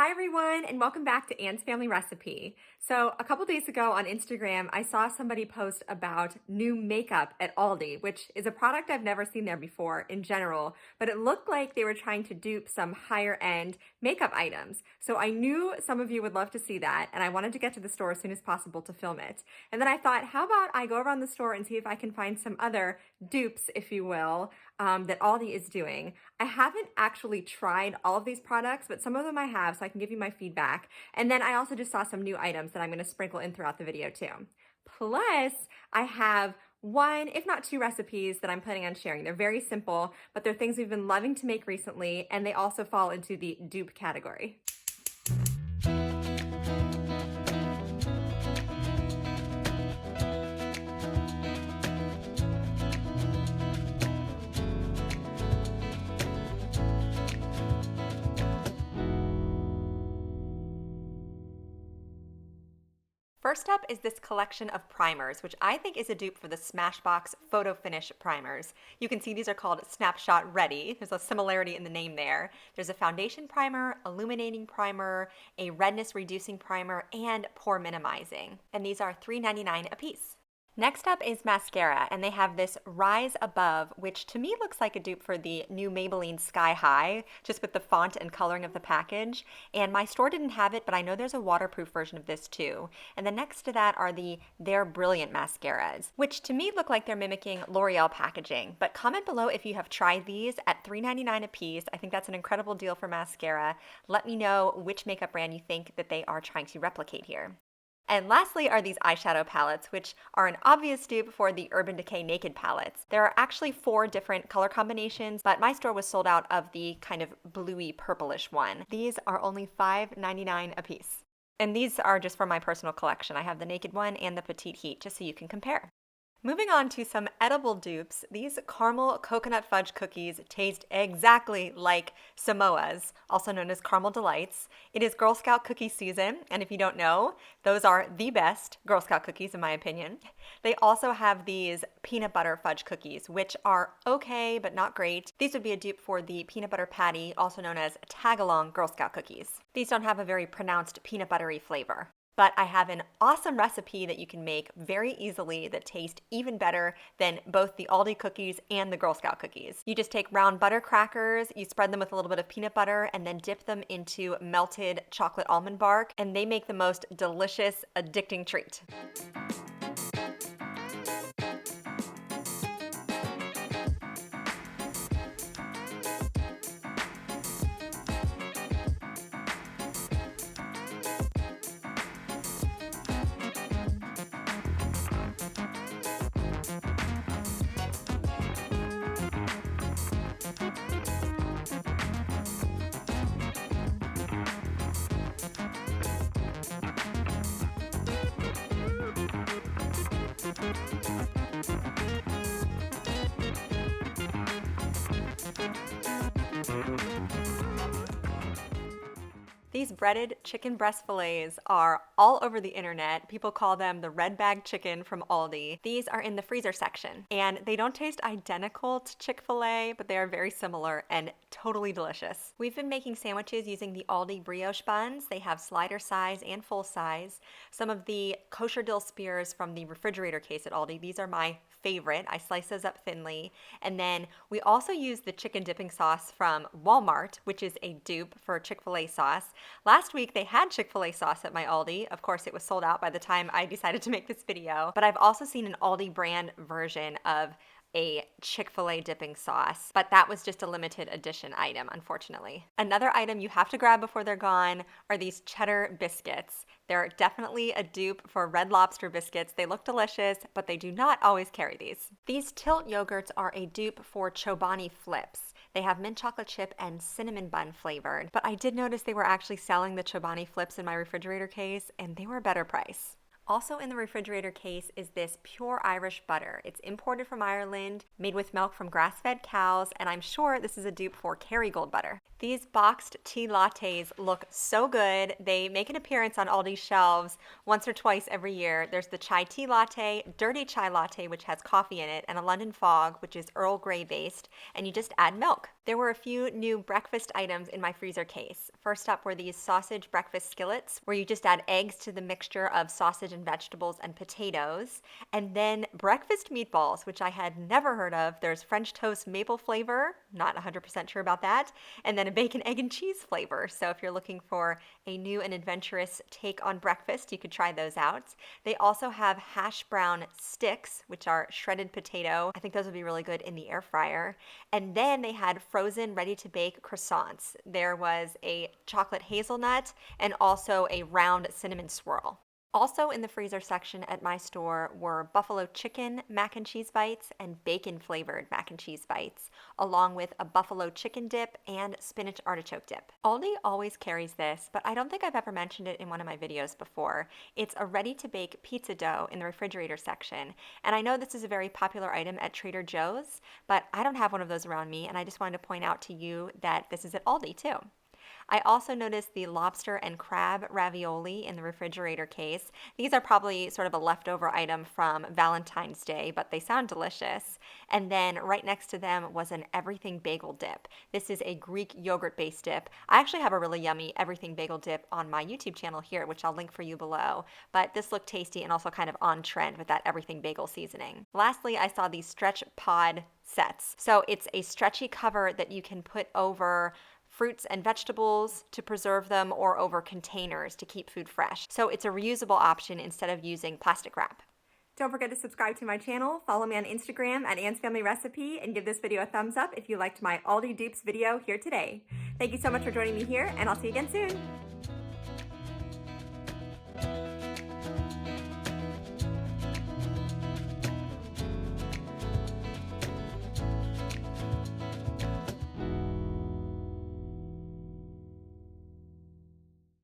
Hi everyone, and welcome back to Anne's Family Recipe. So a couple days ago on Instagram, I saw somebody post about new makeup at Aldi, which is a product I've never seen there before in general, but it looked like they were trying to dupe some higher end makeup items. So I knew some of you would love to see that, and I wanted to get to the store as soon as possible to film it. And then I thought, how about I go around the store and see if I can find some other dupes, if you will, that Aldi is doing. I haven't actually tried all of these products, but some of them I have, so I can give you my feedback. And then I also just saw some new items that I'm going to sprinkle in throughout the video too. Plus, I have one, if not two recipes that I'm planning on sharing. They're very simple, but they're things we've been loving to make recently, and they also fall into the dupe category. First up is this collection of primers, which I think is a dupe for the Smashbox Photo Finish primers. You can see these are called Snapshot Ready. There's a similarity in the name there. There's a foundation primer, illuminating primer, a redness reducing primer, and pore minimizing. And these are $3.99 a piece. Next up is mascara, and they have this Rise Above, which to me looks like a dupe for the new Maybelline Sky High, just with the font and coloring of the package. And my store didn't have it, but I know there's a waterproof version of this too. And then next to that are the They're Brilliant mascaras, which to me look like they're mimicking L'Oreal packaging. But comment below if you have tried these at $3.99 a piece. I think that's an incredible deal for mascara. Let me know which makeup brand you think that they are trying to replicate here. And lastly are these eyeshadow palettes, which are an obvious dupe for the Urban Decay Naked palettes. There are actually 4 different color combinations, but my store was sold out of the kind of bluey purplish one. These are only $5.99 a piece. And these are just for my personal collection. I have the Naked one and the Petite Heat, just so you can compare. Moving on to some edible dupes, these caramel coconut fudge cookies taste exactly like Samoa's, also known as Caramel Delights. It is Girl Scout cookie season, and if you don't know, those are the best Girl Scout cookies in my opinion. They also have these peanut butter fudge cookies, which are okay but not great. These would be a dupe for the peanut butter patty, also known as Tagalong Girl Scout cookies. These don't have a very pronounced peanut buttery flavor. But I have an awesome recipe that you can make very easily that tastes even better than both the Aldi cookies and the Girl Scout cookies. You just take round butter crackers, you spread them with a little bit of peanut butter, and then dip them into melted chocolate almond bark, and they make the most delicious, addicting treat. These breaded chicken breast fillets are all over the internet. People call them the red bag chicken from Aldi. These are in the freezer section, and they don't taste identical to Chick-fil-A, but they are very similar and totally delicious. We've been making sandwiches using the Aldi brioche buns. They have slider size and full size. Some of the kosher dill spears from the refrigerator case at Aldi, these are my favorite. I slice those up thinly. And then we also use the chicken dipping sauce from Walmart, which is a dupe for Chick-fil-A sauce. Last week they had Chick-fil-A sauce at my Aldi. Of course, it was sold out by the time I decided to make this video, but I've also seen an Aldi brand version of a Chick-fil-A dipping sauce, but that was just a limited edition item, unfortunately. Another item you have to grab before they're gone are these cheddar biscuits. They're definitely a dupe for Red Lobster biscuits. They look delicious, but they do not always carry these. These Tilt yogurts are a dupe for Chobani Flips. They have mint chocolate chip and cinnamon bun flavored, but I did notice they were actually selling the Chobani Flips in my refrigerator case, and they were a better price. Also in the refrigerator case is this pure Irish butter. It's imported from Ireland, made with milk from grass-fed cows, and I'm sure this is a dupe for Kerrygold butter. These boxed tea lattes look so good. They make an appearance on Aldi's shelves once or twice every year. There's the chai tea latte, dirty chai latte, which has coffee in it, and a London fog, which is Earl Grey based, and you just add milk. There were a few new breakfast items in my freezer case. First up were these sausage breakfast skillets, where you just add eggs to the mixture of sausage and vegetables and potatoes, and then breakfast meatballs, which I had never heard of. There's French toast maple flavor, not 100% sure about that, and then a bacon, egg, and cheese flavor. So if you're looking for a new and adventurous take on breakfast, you could try those out. They also have hash brown sticks, which are shredded potato. I think those would be really good in the air fryer. And then they had frozen, ready-to-bake croissants. There was a chocolate hazelnut and also a round cinnamon swirl. Also in the freezer section at my store were buffalo chicken mac and cheese bites and bacon flavored mac and cheese bites, along with a buffalo chicken dip and spinach artichoke dip. Aldi always carries this, but I don't think I've ever mentioned it in one of my videos before. It's a ready-to-bake pizza dough in the refrigerator section, and I know this is a very popular item at Trader Joe's, but I don't have one of those around me, and I just wanted to point out to you that this is at Aldi too. I also noticed the lobster and crab ravioli in the refrigerator case. These are probably sort of a leftover item from Valentine's Day, but they sound delicious. And then right next to them was an everything bagel dip. This is a Greek yogurt-based dip. I actually have a really yummy everything bagel dip on my YouTube channel here, which I'll link for you below. But this looked tasty and also kind of on trend with that everything bagel seasoning. Lastly, I saw these stretch pod sets. So it's a stretchy cover that you can put over fruits and vegetables to preserve them or over containers to keep food fresh. So it's a reusable option instead of using plastic wrap. Don't forget to subscribe to my channel, follow me on Instagram at Anne's Family Recipe, and give this video a thumbs up if you liked my Aldi Dupes video here today. Thank you so much for joining me here, and I'll see you again soon.